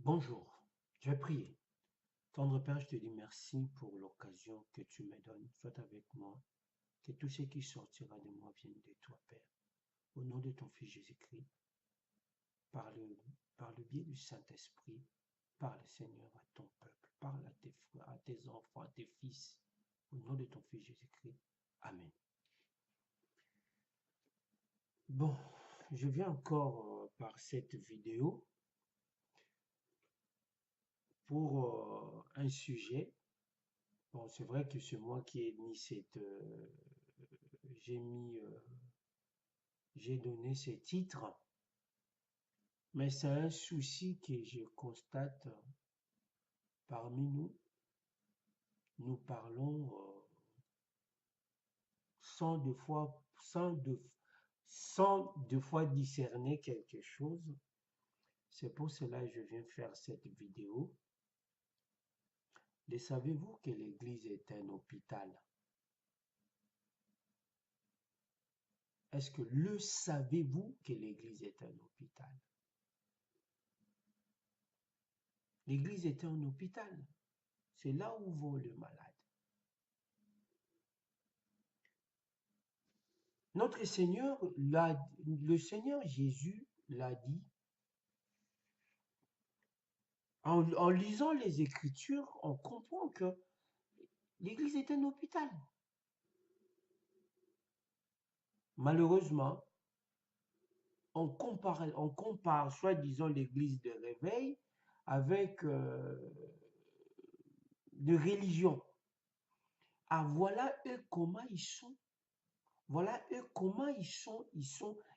Bonjour, je vais prier. Tendre Père, je te dis merci pour l'occasion que tu me donnes. Sois avec moi, que tout ce qui sortira de moi vienne de toi, Père. Au nom de ton Fils Jésus-Christ, par le, par le biais du Saint-Esprit, parle, Seigneur, à ton peuple, parle à tes frères, à tes enfants, à tes fils. Au nom de ton Fils Jésus-Christ. Amen. Bon, je viens encore par cette vidéo pour un sujet. Bon, c'est vrai que c'est moi qui ai mis j'ai mis, j'ai donné ce titre, mais c'est un souci que je constate parmi nous. Nous parlons sans deux fois discerner quelque chose. C'est pour cela que je viens faire cette vidéo. Le savez-vous que l'Église est un hôpital? Est-ce que le savez-vous que l'Église est un hôpital? L'Église est un hôpital. C'est là où vont les malades. Notre Seigneur, le Seigneur Jésus l'a dit, en lisant les Écritures, on comprend que l'Église est un hôpital. Malheureusement, on compare soi-disant l'Église de réveil avec de religion. Ah, voilà eux comment ils sont. Voilà eux comment il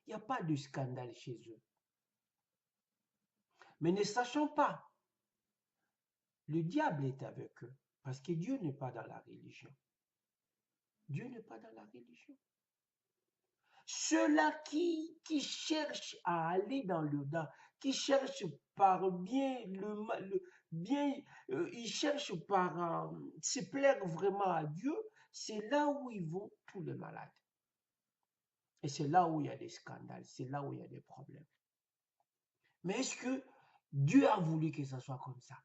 n'y a pas de scandale chez eux. Mais ne sachant pas, le diable est avec eux, parce que Dieu n'est pas dans la religion. Dieu n'est pas dans la religion. Ceux-là qui cherchent à aller qui cherchent par bien bien, ils cherchent par se plaire vraiment à Dieu, c'est là où ils vont tous les malades. Et c'est là où il y a des scandales, c'est là où il y a des problèmes. Mais est-ce que Dieu a voulu que ça soit comme ça?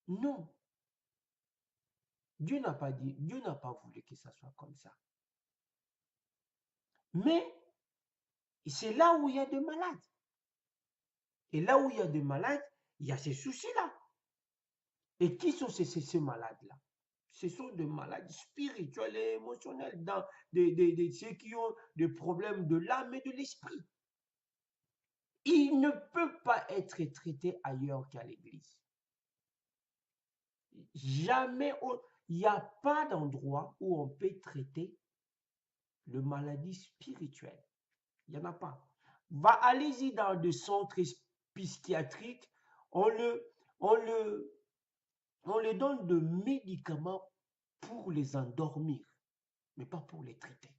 Non. Dieu n'a pas dit, Dieu n'a pas voulu que ça soit comme ça. Mais c'est là où il y a des malades. Et là où il y a des malades, il y a ces soucis-là. Et qui sont ces malades-là? Ce sont des malades spirituels et émotionnels, ceux qui ont des problèmes de l'âme et de l'esprit. Ils ne peuvent pas être traités ailleurs qu'à l'église. Jamais, il n'y a pas d'endroit où on peut traiter le maladie spirituelle. Il n'y en a pas. Allez-y dans des centres psychiatriques, on le, on le, on les donne de médicaments pour les endormir, mais pas pour les traiter.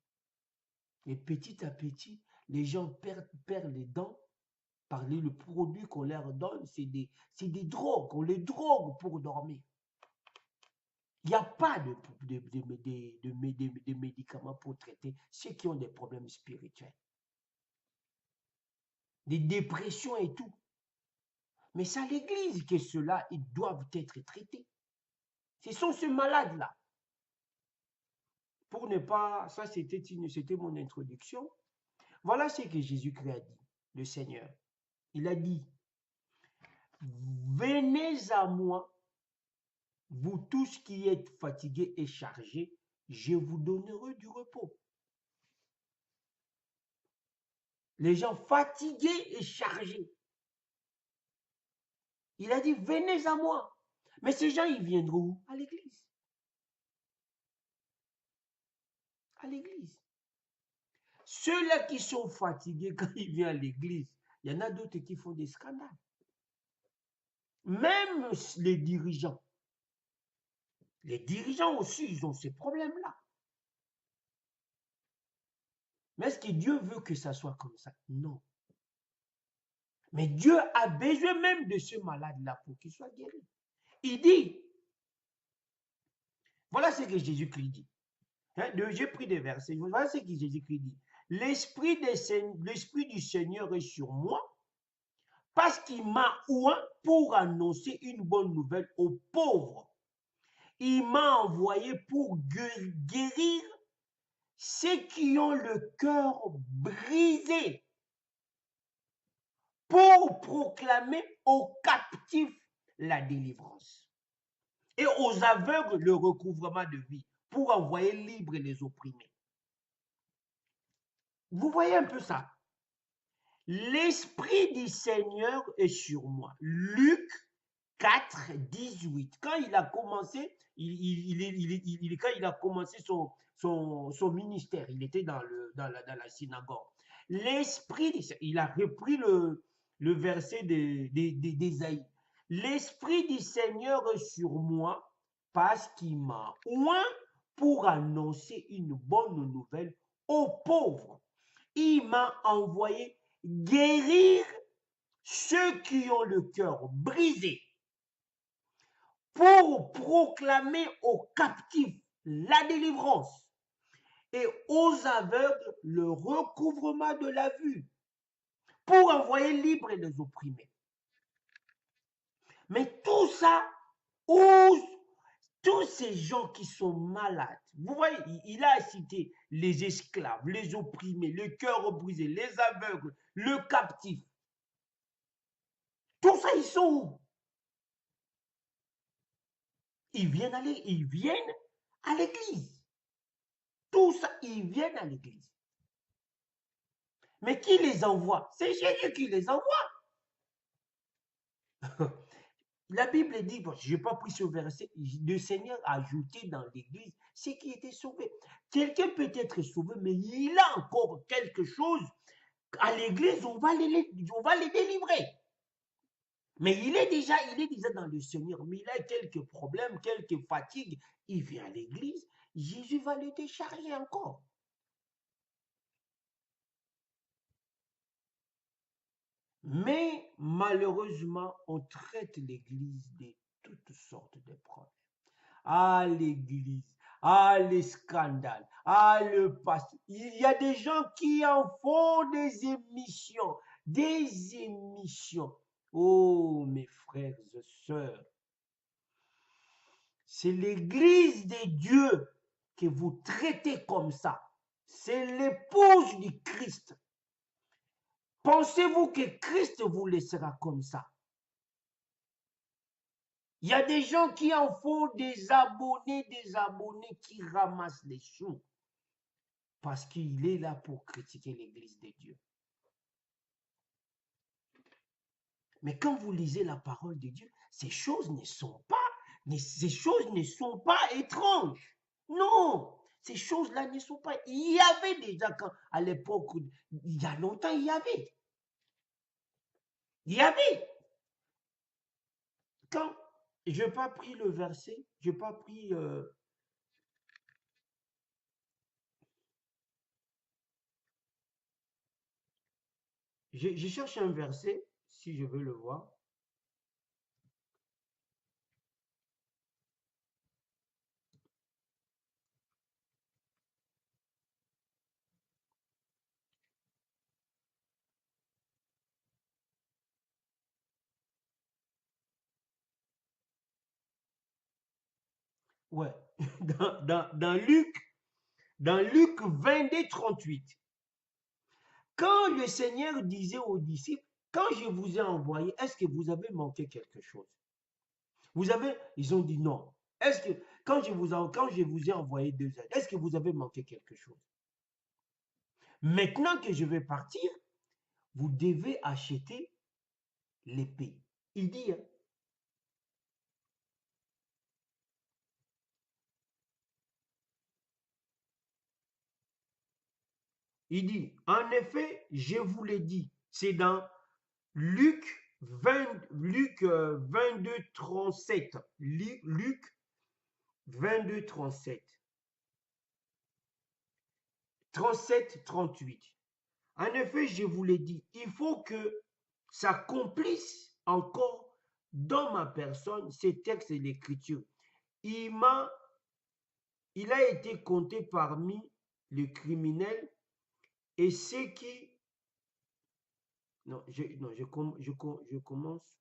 Et petit à petit, les gens perdent les dents par le produit qu'on leur donne, c'est des drogues, on les drogue pour dormir. Il n'y a pas de médicaments pour traiter ceux qui ont des problèmes spirituels, des dépressions et tout. Mais c'est à l'église que ceux-là, ils doivent être traités. Ce sont ces malades-là. Pour ne pas, ça c'était mon introduction. Voilà ce que Jésus-Christ a dit, le Seigneur. Il a dit, venez à moi, vous tous qui êtes fatigués et chargés, je vous donnerai du repos. Les gens fatigués et chargés. Il a dit, venez à moi. Mais ces gens, ils viendront à l'église. À l'église. Ceux-là qui sont fatigués quand ils viennent à l'église, il y en a d'autres qui font des scandales. Même les dirigeants. Les dirigeants aussi, ils ont ces problèmes-là. Mais est-ce que Dieu veut que ça soit comme ça? Non. Mais Dieu a besoin même de ce malade-là pour qu'il soit guéri. Il dit, voilà ce que Jésus-Christ dit. Hein, j'ai pris des versets. Voilà ce que Jésus-Christ dit. L'Esprit du Seigneur est sur moi parce qu'il m'a oint pour annoncer une bonne nouvelle aux pauvres. Il m'a envoyé pour guérir ceux qui ont le cœur brisé, pour proclamer aux captifs la délivrance et aux aveugles le recouvrement de vie, pour envoyer libres les opprimés. Vous voyez un peu ça? L'Esprit du Seigneur est sur moi. Luc 4, 18. Quand il a commencé, quand il a commencé son ministère, il était dans la synagogue. L'Esprit, il a repris le verset d'Ésaïe. L'Esprit du Seigneur est sur moi parce qu'il m'a oint pour annoncer une bonne nouvelle aux pauvres. Il m'a envoyé guérir ceux qui ont le cœur brisé, pour proclamer aux captifs la délivrance et aux aveugles le recouvrement de la vue, pour envoyer libres les opprimés. Mais tout ça, tous ces gens qui sont malades, vous voyez, il a cité les esclaves, les opprimés, le cœur brisé, les aveugles, le captif. Tout ça, ils sont où? Ils viennent à l'église. Tout ça, ils viennent à l'église. Mais qui les envoie? C'est Jésus qui les envoie. La Bible dit, bon, je n'ai pas pris ce verset, le Seigneur a ajouté dans l'église ce qui était sauvé. Quelqu'un peut être sauvé, mais il a encore quelque chose. À l'église, on va les délivrer. Mais il est déjà dans le Seigneur, mais il a quelques problèmes, quelques fatigues. Il vient à l'église, Jésus va le décharger encore. Mais malheureusement, on traite l'église de toutes sortes de problèmes. Ah, l'église, ah, les scandales, ah, le pasteur. Il y a des gens qui en font des émissions, des émissions. Oh, mes frères et sœurs, c'est l'église de Dieu que vous traitez comme ça. C'est l'épouse du Christ. Pensez-vous que Christ vous laissera comme ça? Il y a des gens qui en font des abonnés qui ramassent les sous parce qu'il est là pour critiquer l'église de Dieu. Mais quand vous lisez la parole de Dieu, ces choses ne sont pas étranges. Non, ces choses-là ne sont pas. Il y avait déjà à l'époque, il y a longtemps, il y avait. Quand je n'ai pas pris le verset, je n'ai pas pris. Je cherche un verset, si je veux le voir. Ouais, dans Luc 22, 38. Quand le Seigneur disait aux disciples, quand je vous ai envoyé, est-ce que vous avez manqué quelque chose? Ils ont dit non. Est-ce que quand je vous ai envoyé 2 aides, est-ce que vous avez manqué quelque chose? Maintenant que je vais partir, vous devez acheter l'épée. Il dit, hein, en effet, je vous l'ai dit, c'est dans Luc 22, 37. Luc 22, 37. 37, 38. En effet, je vous l'ai dit, il faut que s'accomplisse encore dans ma personne ces textes et l'écriture. Il a été compté parmi les criminels et ceux qui Non, je commence.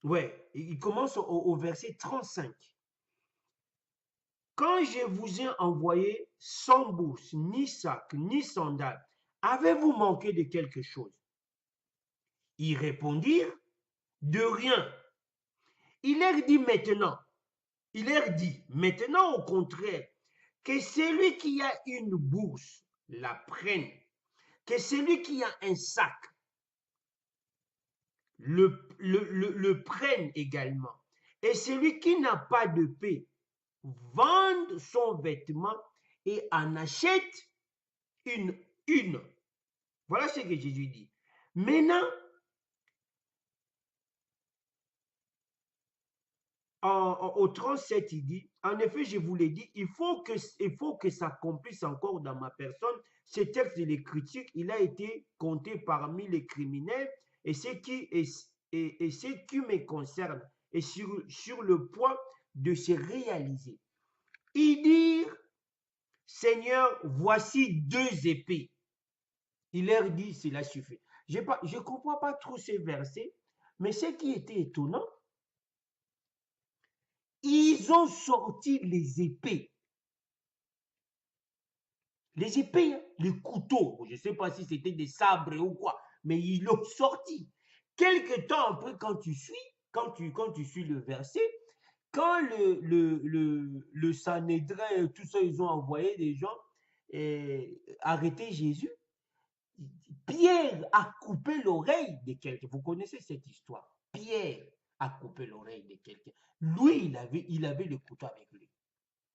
Ouais, il commence au verset 35. Quand je vous ai envoyé sans bourse, ni sac, ni sandales, avez-vous manqué de quelque chose? Ils répondirent, de rien. Il leur dit maintenant, il leur dit maintenant au contraire, que celui qui a une bourse la prenne, que celui qui a un sac le prenne également, et celui qui n'a pas de paix vende son vêtement et en achète une, une. Voilà ce que Jésus dit. Maintenant, au 37, il dit, en effet, je vous l'ai dit, il faut que s'accomplisse encore dans ma personne. Ce texte de l'Écriture, il a été compté parmi les criminels et ce qui me concerne est sur le point de se réaliser. Ils dirent, Seigneur, voici 2 épées. Il leur dit, cela suffit. Je ne comprends pas trop ces versets, mais ce qui était étonnant, ils ont sorti les épées. Les épées, hein, les couteaux. Je ne sais pas si c'était des sabres ou quoi, mais ils l'ont sorti. Quelque temps après, quand tu suis le verset, quand le Sanhédrin, tout ça, ils ont envoyé des gens arrêter Jésus, Pierre a coupé l'oreille de quelqu'un. Vous connaissez cette histoire. Pierre a coupé l'oreille de quelqu'un. Lui, il avait le couteau avec lui.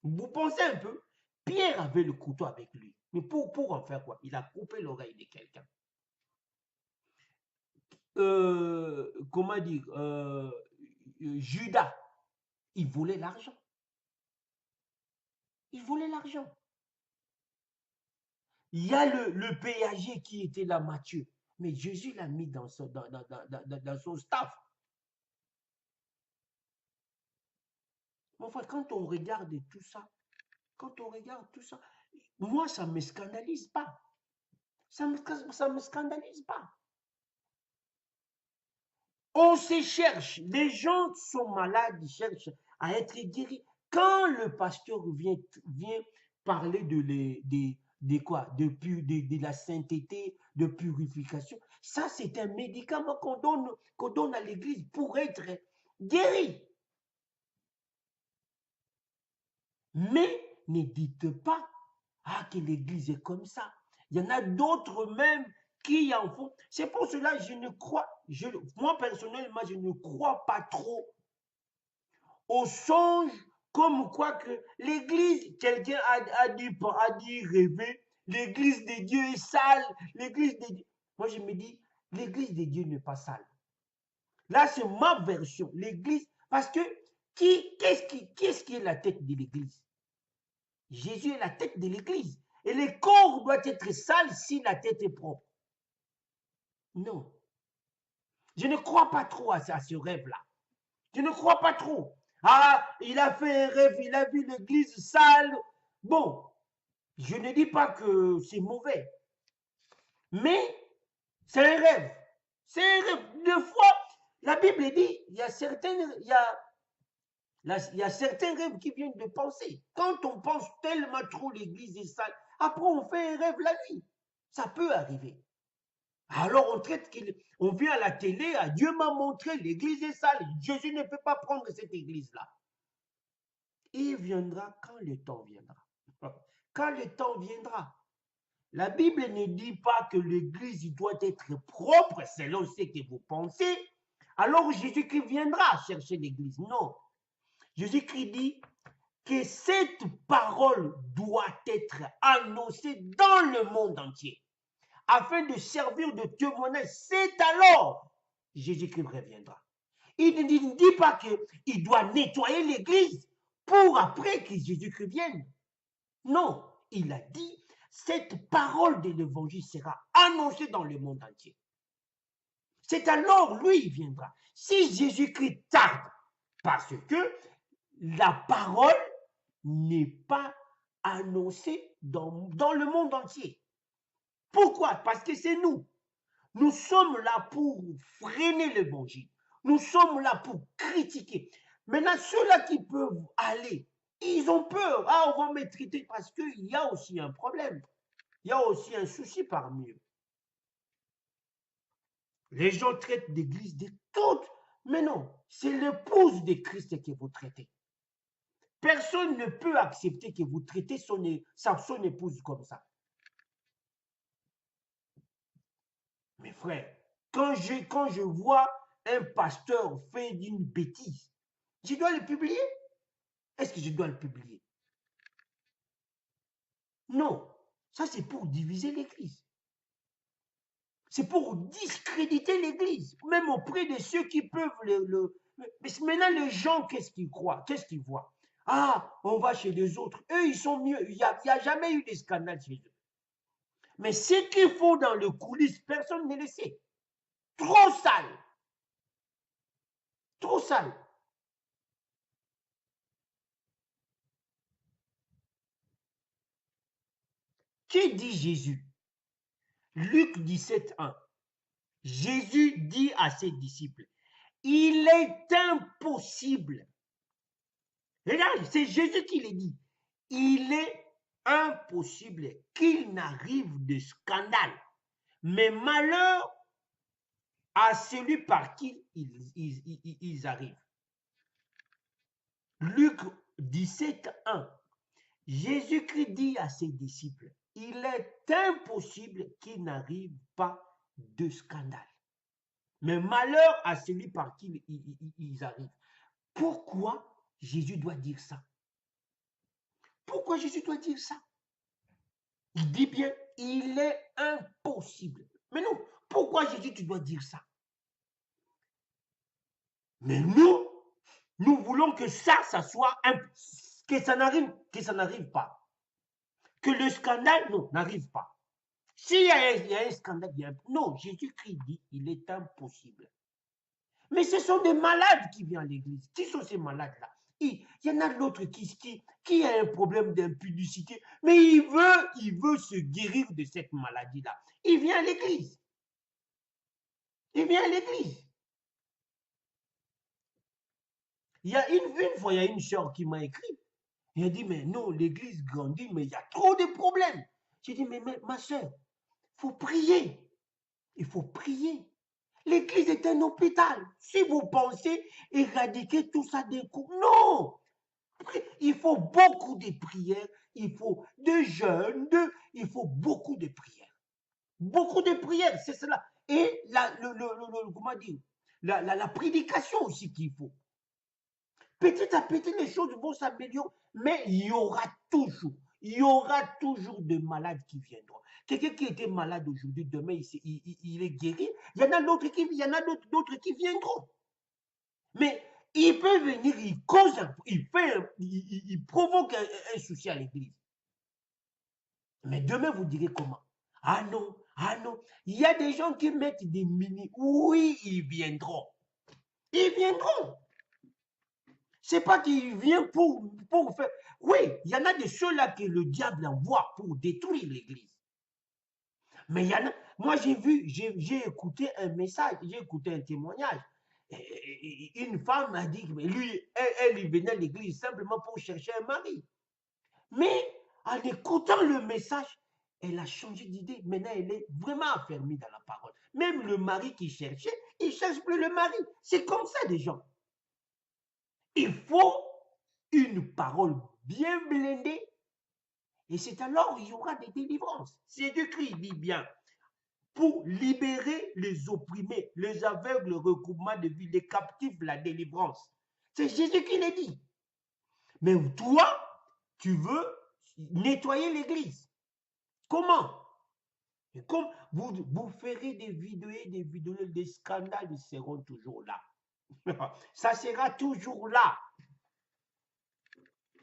Vous pensez un peu, Pierre avait le couteau avec lui. Mais pour en faire quoi? Il a coupé l'oreille de quelqu'un. Comment dire? Judas, il voulait l'argent. Il voulait l'argent. Il y a le péager qui était là, Matthieu. Mais Jésus l'a mis dans son staff. Mon frère, quand on regarde tout ça, moi, ça ne me scandalise pas. Ça me scandalise pas. On se cherche. Les gens sont malades, ils cherchent à être guéris. Quand le pasteur vient parler de quoi? De la sainteté, de purification, ça c'est un médicament qu'on donne à l'église pour être guéri. Mais ne dites pas que l'église est comme ça. Il y en a d'autres même qui en font. C'est pour cela que moi personnellement, je ne crois pas trop aux songes comme quoi que l'église, quelqu'un a dit rêver, l'église de Dieu est sale, l'église de Dieu. Moi je me dis, l'église de Dieu n'est pas sale. Là c'est ma version, l'église, parce que qu'est-ce qui est la tête de l'église? Jésus est la tête de l'église. Et le corps doit être sale si la tête est propre. Non. Je ne crois pas trop à ce rêve-là. Je ne crois pas trop. Ah, il a fait un rêve, il a vu l'église sale. Bon, je ne dis pas que c'est mauvais. Mais c'est un rêve. C'est un rêve. Deux fois, la Bible dit, il y a certains rêves qui viennent de penser. Quand on pense tellement trop l'église est sale, après on fait un rêve la nuit. Ça peut arriver. Alors on vient à la télé, Dieu m'a montré l'église est sale. Jésus ne peut pas prendre cette église-là. Il viendra quand le temps viendra. Quand le temps viendra. La Bible ne dit pas que l'église doit être propre selon ce que vous pensez. Alors Jésus-Christ viendra chercher l'église. Non. Jésus-Christ dit que cette parole doit être annoncée dans le monde entier afin de servir de témoignage. C'est alors Jésus-Christ reviendra. Il ne dit pas qu'il doit nettoyer l'église pour après que Jésus-Christ vienne. Non, il a dit, cette parole de l'évangile sera annoncée dans le monde entier. C'est alors lui, il viendra. Si Jésus-Christ tarde, parce que la parole n'est pas annoncé dans le monde entier. Pourquoi? Parce que c'est nous. Nous sommes là pour freiner l'évangile. Nous sommes là pour critiquer. Maintenant, ceux-là qui peuvent aller, ils ont peur. Ah, on va me traiter parce qu'il y a aussi un problème. Il y a aussi un souci parmi eux. Les gens traitent l'église de toutes. Mais non, c'est l'épouse de Christ que vous traitez. Personne ne peut accepter que vous traitez son épouse comme ça. Mes frères, quand je vois un pasteur faire d'une bêtise, je dois le publier? Est-ce que je dois le publier? Non, ça c'est pour diviser l'église. C'est pour discréditer l'église, même auprès de ceux qui peuvent Mais maintenant, les gens, qu'est-ce qu'ils croient? Qu'est-ce qu'ils voient? Ah, on va chez les autres. Eux, ils sont mieux. Il n'y a jamais eu de scandale chez eux. Mais ce qu'il faut dans le coulisses, personne ne le sait. Trop sale. Trop sale. Que dit Jésus? Luc 17:1. Jésus dit à ses disciples, il est impossible. Regarde, c'est Jésus qui le dit. Il est impossible qu'il n'arrive de scandale. Mais malheur à celui par qui ils arrivent. Luc 17:1. Jésus-Christ dit à ses disciples, il est impossible qu'il n'arrive pas de scandale. Mais malheur à celui par qui ils arrivent. Pourquoi Jésus doit dire ça? Pourquoi Jésus doit dire ça? Il dit bien, il est impossible. Mais non, pourquoi Jésus tu dois dire ça? Mais nous voulons que ça soit que ça n'arrive pas. Que le scandale, non, n'arrive pas. S'il y a un scandale, non, Jésus-Christ dit, il est impossible. Mais ce sont des malades qui viennent à l'église. Qui sont ces malades-là? Il y en a l'autre qui a un problème d'impudicité, mais il veut se guérir de cette maladie-là. Il vient à l'église. Il vient à l'église. Il y a une fois, il y a une soeur qui m'a écrit. Elle a dit, mais non, l'église grandit, mais il y a trop de problèmes. J'ai dit, mais ma soeur, il faut prier. Il faut prier. L'église est un hôpital. Si vous pensez éradiquer tout ça d'un coup, non. Il faut beaucoup de prières, il faut de jeûnes, il faut beaucoup de prières. Beaucoup de prières, c'est cela. Et comment dire, la prédication aussi qu'il faut. Petit à petit, les choses vont s'améliorer, mais il y aura toujours des malades qui viendront. Quelqu'un qui était malade aujourd'hui, demain, il est guéri. Il y en a d'autres qui viendront. Mais il peut venir, il cause, il provoque un souci à l'église. Mais demain, vous direz comment? Ah non. Il y a des gens qui mettent des mini. Oui, ils viendront. Ils viendront. C'est pas qu'il vient pour faire. Oui, il y en a de ceux-là que le diable envoie pour détruire l'église. Mais il y en a. Moi, j'ai écouté un message, j'ai écouté un témoignage. Une femme a dit que lui, elle venait à l'église simplement pour chercher un mari. Mais en écoutant le message, elle a changé d'idée. Maintenant, elle est vraiment affermie dans la parole. Même le mari qui cherchait, il ne cherche plus le mari. C'est comme ça des gens. Il faut une parole bien blindée. Et c'est alors qu'il y aura des délivrances. C'est Jésus-Christ dit bien. Pour libérer les opprimés, les aveugles, le recoupement de vie, les captifs, la délivrance. C'est Jésus qui l'a dit. Mais toi, tu veux nettoyer l'église. Comment? Et comme vous ferez des vidéos, des scandales, ils seront toujours là. Ça sera toujours là.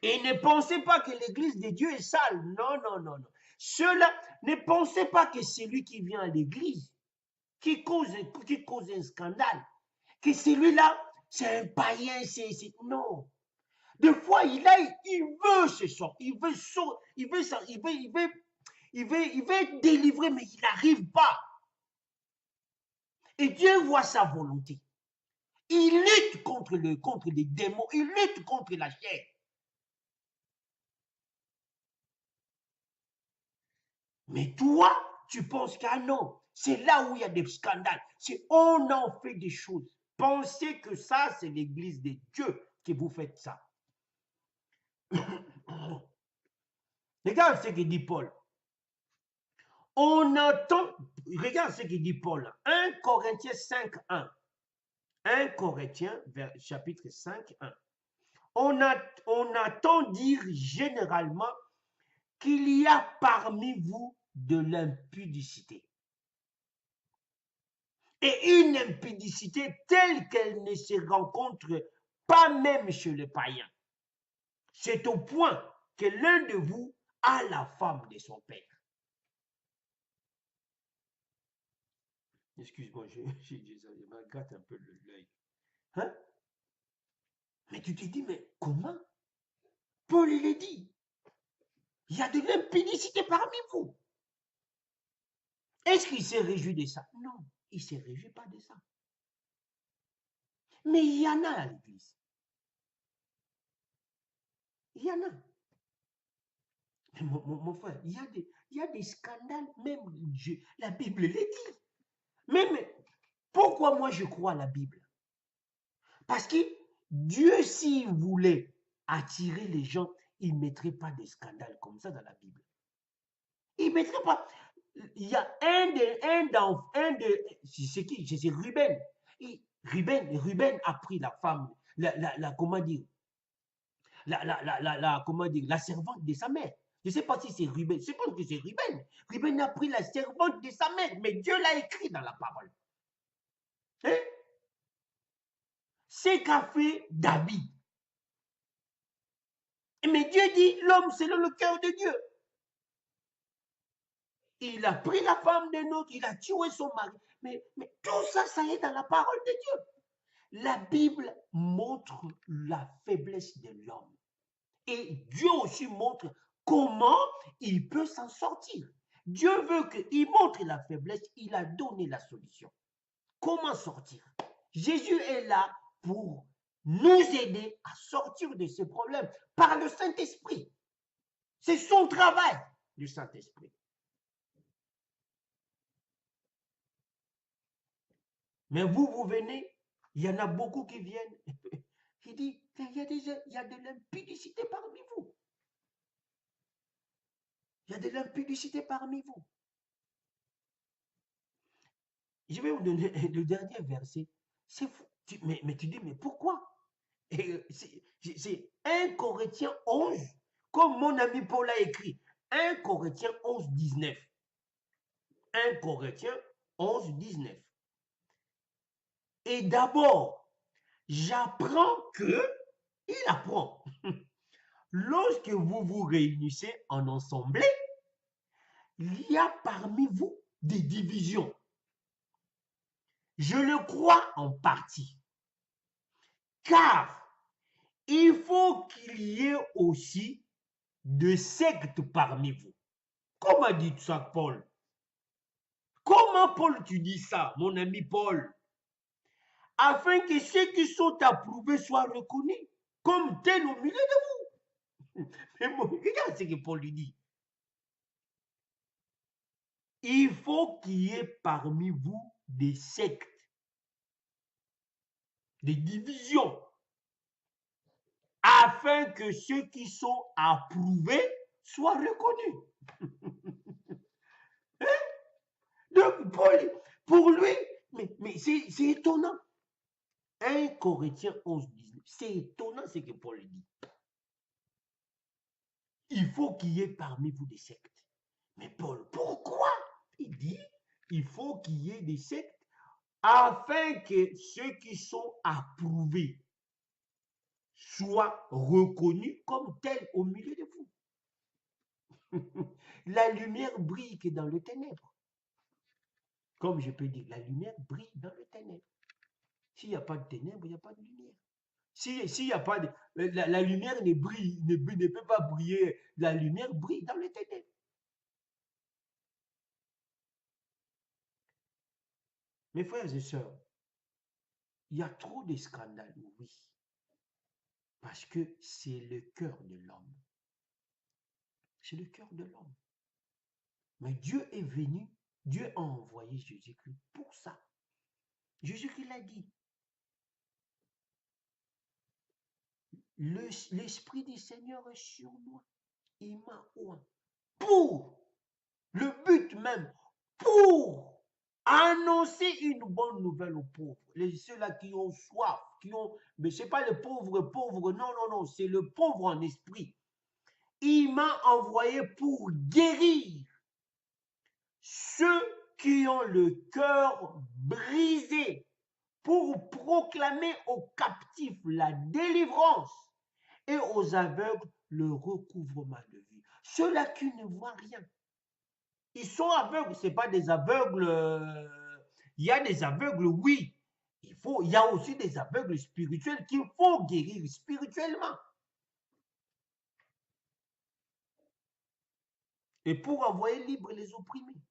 Et ne pensez pas que l'église de Dieu est sale. Non. Ceux-là, ne pensez pas que celui qui vient à l'église, qui cause un scandale, que celui-là, c'est un païen, non. Des fois, il veut se sortir, il veut sortir, il veut être délivré, mais il n'arrive pas. Et Dieu voit sa volonté. Il lutte contre les démons, il lutte contre la chair. Mais toi, tu penses qu'ah non, c'est là où il y a des scandales. On en fait des choses. Pensez que ça, c'est l'église de Dieu que vous faites ça. Regarde ce que dit Paul. On entend, regarde ce que dit Paul. 1 Corinthiens 5, 1. 1 Corinthiens, chapitre 5, 1. On entend dire généralement qu'il y a parmi vous de l'impudicité. Et une impudicité telle qu'elle ne se rencontre pas même chez les païens. C'est au point que l'un de vous a la femme de son père. Excuse-moi, je me gratte un peu l'œil. Hein? Mais tu te dis, mais comment? Paul, il est dit, il y a de l'impudicité parmi vous. Est-ce qu'il s'est réjoui de ça? Non, il ne s'est réjoui pas de ça. Mais il y en a à l'église. Il y en a. Mon frère, il y a des scandales, même la Bible les dit. Même, pourquoi moi je crois à la Bible? Parce que Dieu, s'il voulait attirer les gens, il ne mettrait pas des scandales comme ça dans la Bible. Il ne mettrait pas. Il y a c'est qui? C'est Ruben. Ruben a pris la femme, comment dire, comment dire, la servante de sa mère. Je ne sais pas si c'est Ruben. Je pense que c'est Ruben. Ruben a pris la servante de sa mère, mais Dieu l'a écrit dans la parole. Hein? C'est qu'a fait David. Mais Dieu dit, l'homme selon le cœur de Dieu. Il a pris la femme d'un autre, il a tué son mari. Mais tout ça, ça est dans la parole de Dieu. La Bible montre la faiblesse de l'homme. Et Dieu aussi montre comment il peut s'en sortir. Dieu veut qu'il montre la faiblesse, il a donné la solution. Comment sortir? Jésus est là pour nous aider à sortir de ces problèmes par le Saint-Esprit. C'est son travail, du Saint-Esprit. Mais vous venez, il y en a beaucoup qui viennent. Il dit, il y a de l'impudicité parmi vous. Il y a de l'impudicité parmi vous. Je vais vous donner le dernier verset. C'est fou. Mais tu dis, mais pourquoi? C'est 1 Corinthiens 11, comme mon ami Paul a écrit. 1 Corinthiens 11, 19. 1 Corinthiens 11, 19. Et d'abord, j'apprends que, il apprend, lorsque vous vous réunissez en assemblée, il y a parmi vous des divisions. Je le crois en partie. Car il faut qu'il y ait aussi de sectes parmi vous. Comment dit ça, Paul? Comment, Paul, tu dis ça, mon ami Paul? Afin que ceux qui sont approuvés soient reconnus comme tels au milieu de vous. Mais bon, regarde ce que Paul lui dit. Il faut qu'il y ait parmi vous des sectes, des divisions, afin que ceux qui sont approuvés soient reconnus. Hein? Donc, Paul, pour lui, mais c'est étonnant. 1 Corinthiens 11, 19. C'est étonnant ce que Paul dit. Il faut qu'il y ait parmi vous des sectes. Mais Paul, pourquoi? Il dit, il faut qu'il y ait des sectes afin que ceux qui sont approuvés soient reconnus comme tels au milieu de vous. La lumière brille que dans le ténèbre. Comme je peux dire, la lumière brille dans le ténèbre. S'il n'y a pas de ténèbres, il n'y a pas de lumière. S'il n'y a pas de, la lumière ne brille, ne peut pas briller, la lumière brille dans les ténèbres. Mes frères et sœurs, il y a trop de scandales, oui, parce que c'est le cœur de l'homme. C'est le cœur de l'homme. Mais Dieu est venu, Dieu a envoyé Jésus-Christ pour ça. Jésus-Christ l'a dit. L'Esprit du Seigneur est sur moi. Il m'a oint. Pour le but même, pour annoncer une bonne nouvelle aux pauvres. Ceux-là qui ont soif, qui ont. Mais ce n'est pas les pauvres, non, non, non, c'est le pauvre en esprit. Il m'a envoyé pour guérir ceux qui ont le cœur brisé, pour proclamer aux captifs la délivrance et aux aveugles le recouvrement de vue. Ceux-là qui ne voient rien. Ils sont aveugles, ce n'est pas des aveugles. Il y a des aveugles, oui. Il y a aussi des aveugles spirituels qu'il faut guérir spirituellement. Et pour envoyer libre les opprimés.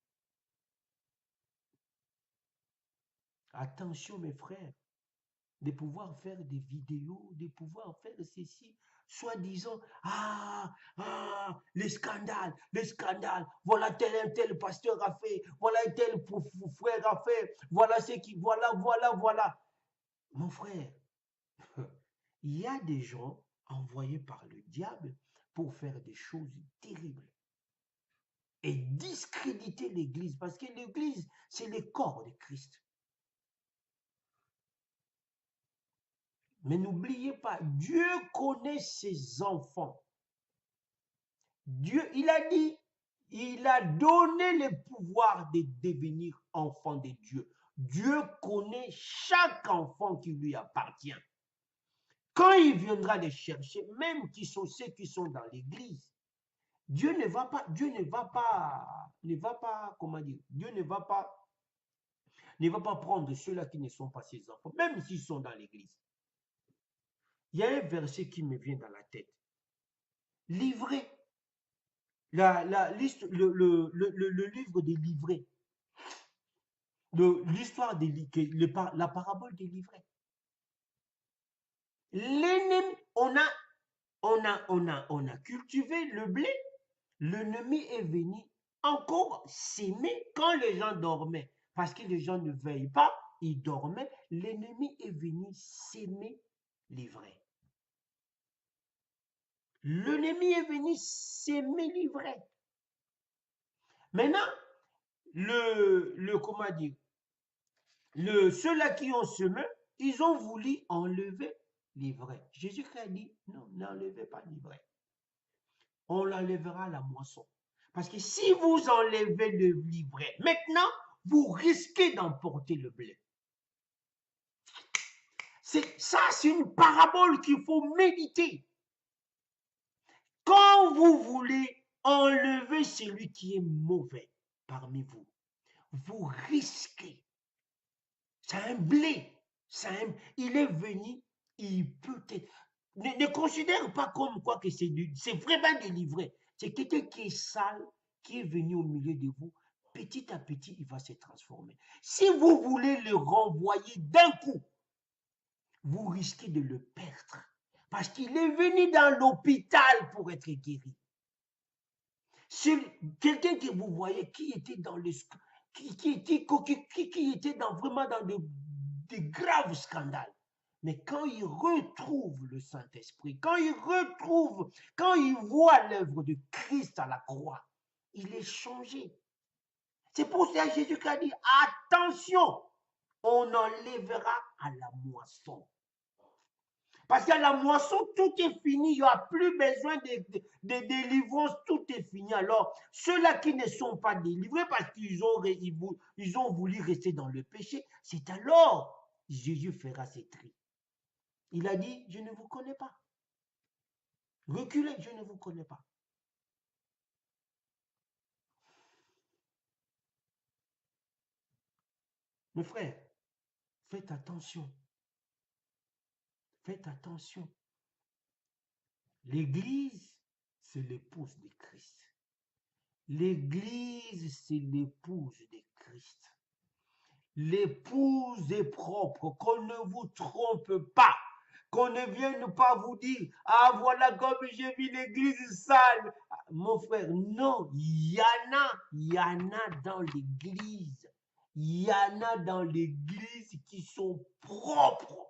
Attention, mes frères, de pouvoir faire des vidéos, de pouvoir faire ceci, soi-disant, les scandales, voilà tel pasteur a fait, voilà tel frère a fait, voilà ce qui, voilà. Mon frère, il y a des gens envoyés par le diable pour faire des choses terribles et discréditer l'Église, parce que l'Église, c'est le corps de Christ. Mais n'oubliez pas, Dieu connaît ses enfants. Dieu, il a dit, il a donné le pouvoir de devenir enfant de Dieu. Dieu connaît chaque enfant qui lui appartient. Quand il viendra les chercher, même qui sont ceux qui sont dans l'église, Dieu ne va pas, comment dire, Dieu ne va pas prendre ceux-là qui ne sont pas ses enfants, même s'ils sont dans l'église. Il y a un verset qui me vient dans la tête. Livré. La liste, le livre des livrets. L'histoire la parabole des livrets. L'ennemi, on a cultivé le blé. L'ennemi est venu encore s'aimer quand les gens dormaient. Parce que les gens ne veillent pas, ils dormaient. L'ennemi est venu s'aimer l'ivraie. L'ennemi est venu s'aimer l'ivraie. Maintenant, comment dire, ceux-là qui ont semé, ils ont voulu enlever l'ivraie. Jésus-Christ a dit, non, n'enlevez pas l'ivraie. On l'enlèvera à la moisson. Parce que si vous enlevez le livret, maintenant, vous risquez d'emporter le blé. Ça, c'est une parabole qu'il faut méditer. Quand vous voulez enlever celui qui est mauvais parmi vous, vous risquez. C'est un blé. Il est venu, il peut être. Ne considère pas comme quoi que c'est vraiment du livret. C'est quelqu'un qui est sale, qui est venu au milieu de vous. Petit à petit, il va se transformer. Si vous voulez le renvoyer d'un coup, vous risquez de le perdre. Parce qu'il est venu dans l'hôpital pour être guéri. C'est quelqu'un que vous voyez qui était dans le qui était vraiment dans de graves scandales. Mais quand il retrouve le Saint-Esprit, quand il voit l'œuvre de Christ à la croix, il est changé. C'est pour ça que Jésus a dit, attention, on enlèvera à la moisson. Parce qu'à la moisson, tout est fini. Il n'y a plus besoin de délivrance. Tout est fini. Alors, ceux-là qui ne sont pas délivrés parce qu'ils ont voulu rester dans le péché, c'est alors Jésus fera ses tris. Il a dit, je ne vous connais pas. Reculez, je ne vous connais pas. Mes frères, faites attention. Faites attention. L'Église, c'est l'épouse de Christ. L'Église, c'est l'épouse de Christ. L'épouse est propre, qu'on ne vous trompe pas, qu'on ne vienne pas vous dire, ah voilà comme j'ai vu l'église sale. Mon frère, non, il y en a dans l'église. Il y en a dans l'église qui sont propres,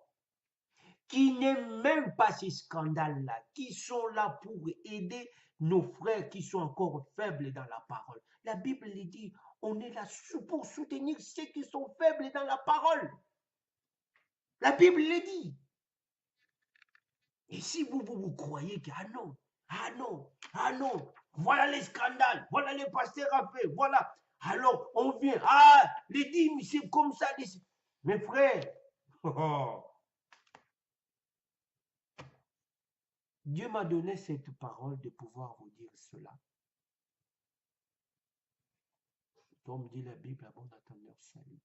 qui n'aiment même pas ces scandales-là, qui sont là pour aider nos frères qui sont encore faibles dans la parole. La Bible le dit, on est là pour soutenir ceux qui sont faibles dans la parole. La Bible le dit. Et si vous croyez que, ah non, voilà les scandales, voilà les pasteurs à faire, voilà, alors on vient, les dîmes, c'est comme ça. Mes frères, Dieu m'a donné cette parole de pouvoir vous dire cela. Comme dit la Bible, à bon entendeur, salut.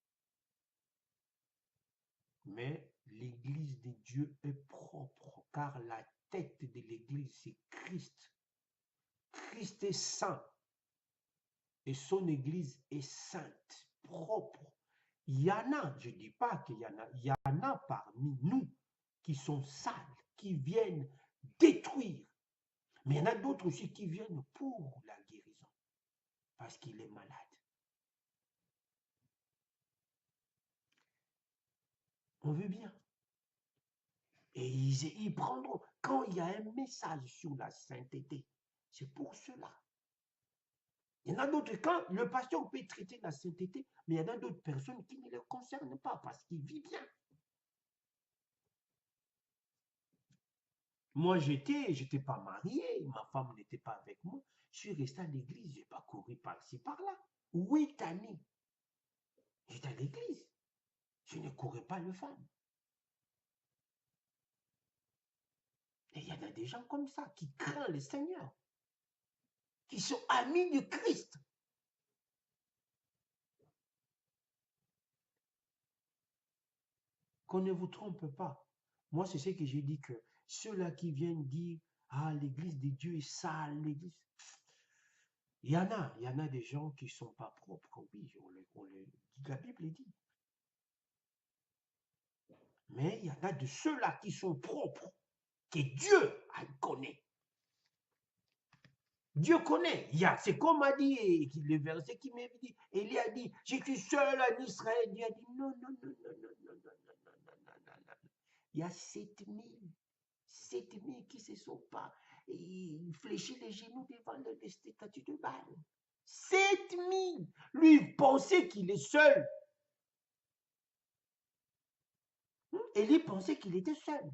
Mais l'église de Dieu est propre, car la tête de l'église, c'est Christ. Christ est saint et son église est sainte, propre. Il y en a, je ne dis pas qu'il y en a, il y en a parmi nous qui sont sales, qui viennent détruire. Mais il y en a d'autres aussi qui viennent pour la guérison, parce qu'il est malade. On veut bien. Et ils prendront, quand il y a un message sur la sainteté, c'est pour cela. Il y en a d'autres, quand le pasteur peut traiter la sainteté, mais il y en a d'autres personnes qui ne le concernent pas parce qu'il vit bien. Moi, j'étais pas marié, ma femme n'était pas avec moi. Je suis resté à l'église, je n'ai pas couru par-ci, par-là. 8 années, j'étais à l'église. Je ne courais pas les femmes. Et il y en a des gens comme ça qui craignent le Seigneur, qui sont amis de Christ. Qu'on ne vous trompe pas. Moi, c'est ce que j'ai dit, que ceux-là qui viennent dire, ah, l'église de Dieu est sale, l'église. Il y en a des gens qui ne sont pas propres, oui, la Bible dit. Mais il y en a de ceux-là qui sont propres, que Dieu connaît. Dieu connaît. C'est comme a dit le verset qui m'a dit. Élie a dit, je suis seul en Israël. Dieu a dit, non. Il y a 7000 qui ne se sont pas fléchis les genoux devant les statues de Baal. 7000. Lui, il pensait qu'il est seul. Élie pensait qu'il était seul.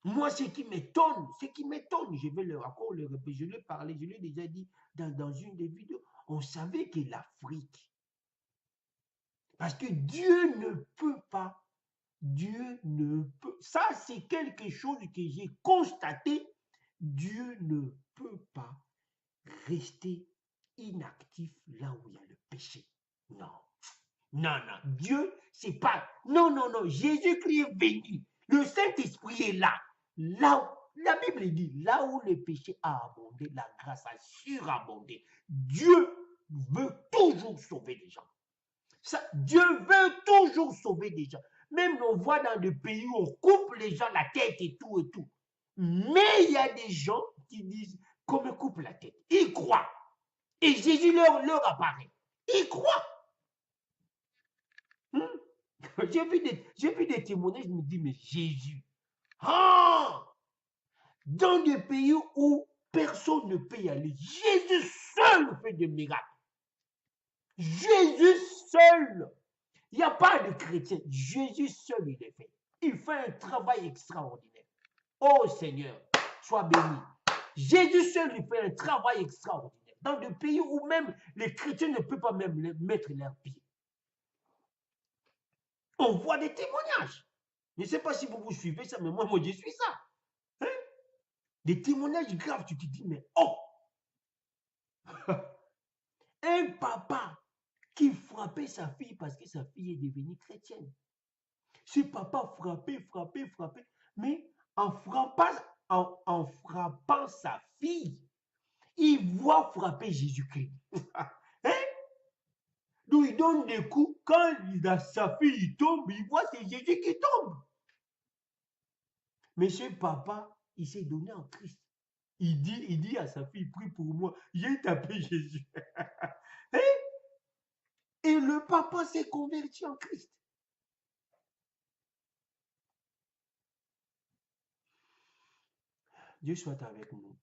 Moi, ce qui m'étonne, je vais le répéter, je l'ai parlé, je l'ai déjà dit dans une des vidéos, on savait que l'Afrique, parce que Dieu ne peut pas, ça c'est quelque chose que j'ai constaté, Dieu ne peut pas rester inactif là où il y a le péché. Non, Dieu, c'est pas, non, Jésus-Christ est venu, le Saint-Esprit est là. Là, la Bible dit, là où le péché a abondé, la grâce a surabondé. Dieu veut toujours sauver les gens. Dieu veut toujours sauver les gens. Même on voit dans des pays où on coupe les gens la tête et tout et tout. Mais il y a des gens qui disent qu'on me coupe la tête. Ils croient. Et Jésus leur apparaît. Ils croient. J'ai vu des témoignages, je me dis, mais Jésus. Dans des pays où personne ne peut y aller, Jésus seul fait des miracles. Jésus seul. Il n'y a pas de chrétien. Jésus seul, il est fait. Il fait un travail extraordinaire. Oh Seigneur, sois béni. Jésus seul, il fait un travail extraordinaire. Dans des pays où même les chrétiens ne peuvent pas même mettre leurs pieds. On voit des témoignages. Je ne sais pas si vous suivez ça, mais moi je suis ça. Hein? Des témoignages graves, tu te dis, mais oh! Un papa qui frappait sa fille parce que sa fille est devenue chrétienne. Ce papa frappait. Mais en frappant sa fille, il voit frapper Jésus-Christ. Hein? Donc il donne des coups. Quand sa fille tombe, il voit c'est Jésus qui tombe. Mais ce papa, il s'est donné en Christ. Il dit à sa fille, prie pour moi. J'ai tapé Jésus. Hein? Et le papa s'est converti en Christ. Dieu soit avec nous.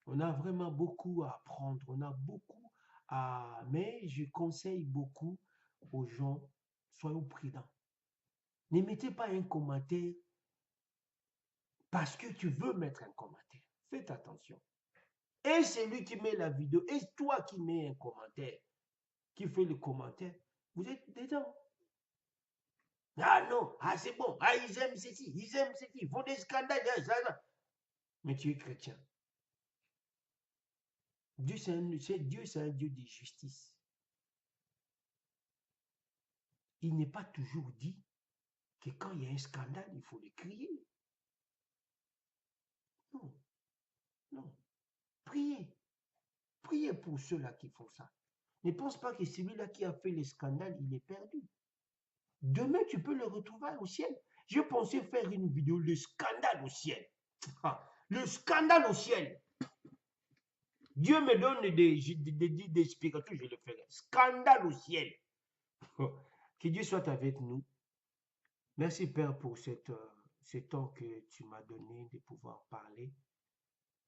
On a vraiment beaucoup à apprendre. On a beaucoup à... Mais je conseille beaucoup aux gens, soyons prudents. Ne mettez pas un commentaire parce que tu veux mettre un commentaire. Faites attention. Et celui qui met la vidéo, et toi qui mets un commentaire, qui fait le commentaire, vous êtes dedans. Ah non, ah c'est bon, ah ils aiment ceci, ils font des scandales, ça. Mais tu es chrétien. Dieu, c'est un Dieu de justice. Il n'est pas toujours dit que quand il y a un scandale, il faut le crier. Non, non. Priez. Priez pour ceux-là qui font ça. Ne pense pas que celui-là qui a fait le scandale, il est perdu. Demain, tu peux le retrouver au ciel. Je pensais faire une vidéo, le scandale au ciel. Le scandale au ciel. Dieu me donne des explications, je le ferai. Scandale au ciel. Que Dieu soit avec nous. Merci Père pour ce temps que tu m'as donné de pouvoir parler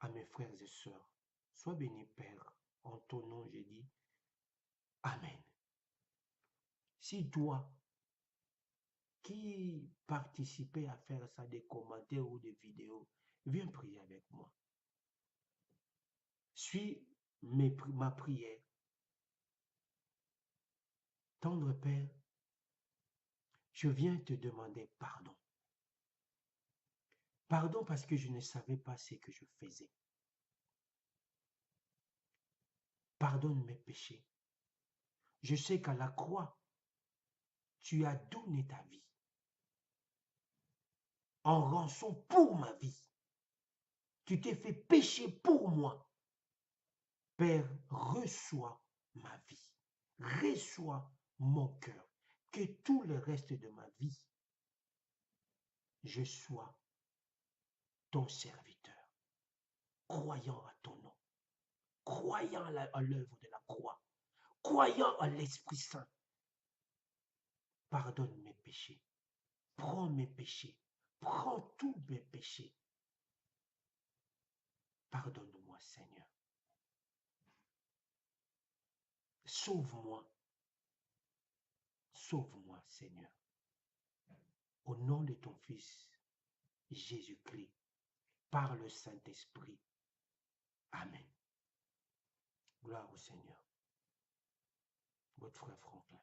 à mes frères et sœurs. Sois béni Père. En ton nom, j'ai dit Amen. Si toi qui participais à faire ça, des commentaires ou des vidéos, viens prier avec moi. Suis ma prière. Tendre Père, je viens te demander pardon. Pardon parce que je ne savais pas ce que je faisais. Pardonne mes péchés. Je sais qu'à la croix, tu as donné ta vie en rançon pour ma vie. Tu t'es fait pécher pour moi. Père, reçois ma vie. Reçois mon cœur. Que tout le reste de ma vie, je sois ton serviteur, croyant à ton nom, croyant à l'œuvre de la croix, croyant à l'Esprit Saint. Pardonne mes péchés. Prends mes péchés. Prends tous mes péchés. Pardonne-moi, Seigneur. Sauve-moi. Sauve-moi, Seigneur. Au nom de ton Fils, Jésus-Christ, par le Saint-Esprit. Amen. Gloire au Seigneur. Votre frère Franklin.